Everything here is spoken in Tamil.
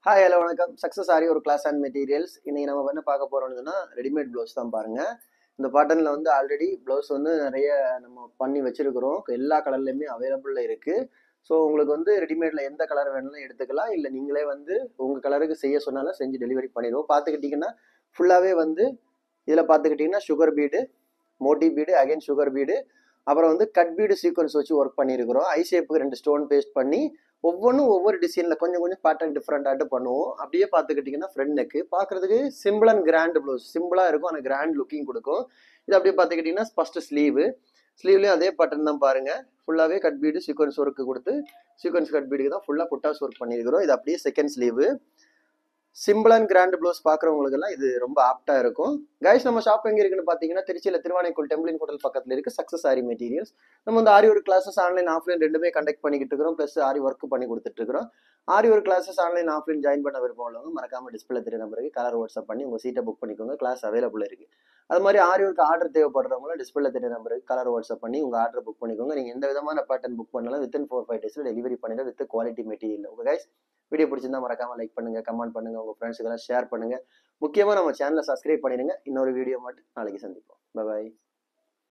ஹாய் ஹலோ வணக்கம். சக்ஸஸ் ஆரி ஒரு கிளாஸ் அண்ட் மெட்டீரியல்ஸ். இன்னைக்கு நம்ம என்ன பார்க்க போறோம்னா ரெடிமேட் ப்ளவுஸ் தான் பாருங்க. இந்த பாட்டன்ல வந்து ஆல்ரெடி ப்ளவுஸ் வந்து நிறைய நம்ம பண்ணி வச்சிருக்கிறோம். எல்லா கலர்லையுமே அவைலபிள்ல இருக்கு. ஸோ உங்களுக்கு வந்து ரெடிமேட்ல எந்த கலர் வேணாலும் எடுத்துக்கலாம். இல்லை நீங்களே வந்து உங்க கலருக்கு செய்ய சொன்னாலும் செஞ்சு டெலிவரி பண்ணிடுவோம். பார்த்துக்கிட்டிங்கன்னா ஃபுல்லாகவே வந்து இதில் பார்த்துக்கிட்டிங்கன்னா sugar bead, Moti bead, again sugar bead, அப்புறம் வந்து கட் பீடு சீக்வன்ஸ் வச்சு ஒர்க் பண்ணியிருக்கிறோம். ஐ ஷேப்புக்கு 2 ஸ்டோன் பேஸ்ட் பண்ணி ஒவ்வொன்றும் ஒவ்வொரு டிசைனில் கொஞ்சம் கொஞ்சம் பேட்டர்ன் டிஃப்ரெண்டாட்டு பண்ணுவோம். அப்படியே பார்த்துக்கிட்டிங்கன்னா ஃப்ரண்ட் நெக்கு பார்க்குறதுக்கு சிம்பிள் அண்ட் கிராண்ட் ப்ளவுஸ் சிம்பிளாக இருக்கும், ஆனால் கிராண்ட் லுக்கிங் கொடுக்கும். இது அப்படியே பார்த்துக்கிட்டிங்கன்னா ஃபஸ்ட்டு ஸ்லீவ்லேயும் அதே பேட்டர்ன் தான் பாருங்கள். ஃபுல்லாகவே கட் பீடு சீக்வன்ஸ் ஒர்க்கு கொடுத்து சீக்வன்ஸ் கட் பீடுக்கு தான் ஃபுல்லாக புட்டாஸ் ஒர்க் பண்ணியிருக்கிறோம். இது அப்படியே second sleeve. Simple and grand blouse பார்க்குறவங்களுக்கு எல்லாம் இது ரொம்ப ஆப்டா இருக்கும். கைஸ், நம்ம ஷாப் எங்க இருக்குன்னு பார்த்தீங்கன்னா திருச்சியில் திருவானைக்கோள் டெம்பிளின் ஹோட்டல் பக்கத்தில் இருக்கு சக்ஸஸ் ஆரி மெட்டீரியல்ஸ். நம்ம வந்து aari work classes online offline ரெண்டுமே கண்டக்ட் பண்ணிக்கிட்டு இருக்கிறோம். ப்ளஸ் ஆரி ஒர்க் பண்ணி கொடுத்துட்டு இருக்கிறோம். Aari work classes online offline join பண்ண விருப்பம் உள்ளவங்க மறக்காம டிஸ்பிளே தெரிய நம்பருக்கு கலர் வாட்ஸ்அப் பண்ணி உங்க சீட்டை புக் பண்ணிக்கோங்க. கிளாஸ் அவைலபிள் இருக்கு. அது மாதிரி ஆரி ஒர்க் ஆர்டர் தேவைப்படுறவங்களும் டிஸ்பிளே தெரிய நம்பருக்கு கலர் வாட்ஸ்அப் பண்ணி உங்க ஆர்டர் புக் பண்ணிக்கோங்க. நீங்க எந்த விதமான பேட்டர்ன் புக் பண்ணாலும் வித்தின் 4-5 டேஸ்ல டெலிவரி பண்ணிடும் with quality material. Okay guys, video பிடிச்சிருந்தா மறக்காம லைக் பண்ணுங்க, கமெண்ட் பண்ணுங்க, உங்க ஃப்ரெண்ட்ஸுக்கெல்லாம் ஷேர் பண்ணுங்க. முக்கியமா நம்ம சேனலை சப்ஸ்கிரைப் பண்ணிடுங்க. இன்னொரு வீடியோ மட்டும் நாளைக்கு சந்திப்போம். பாய்.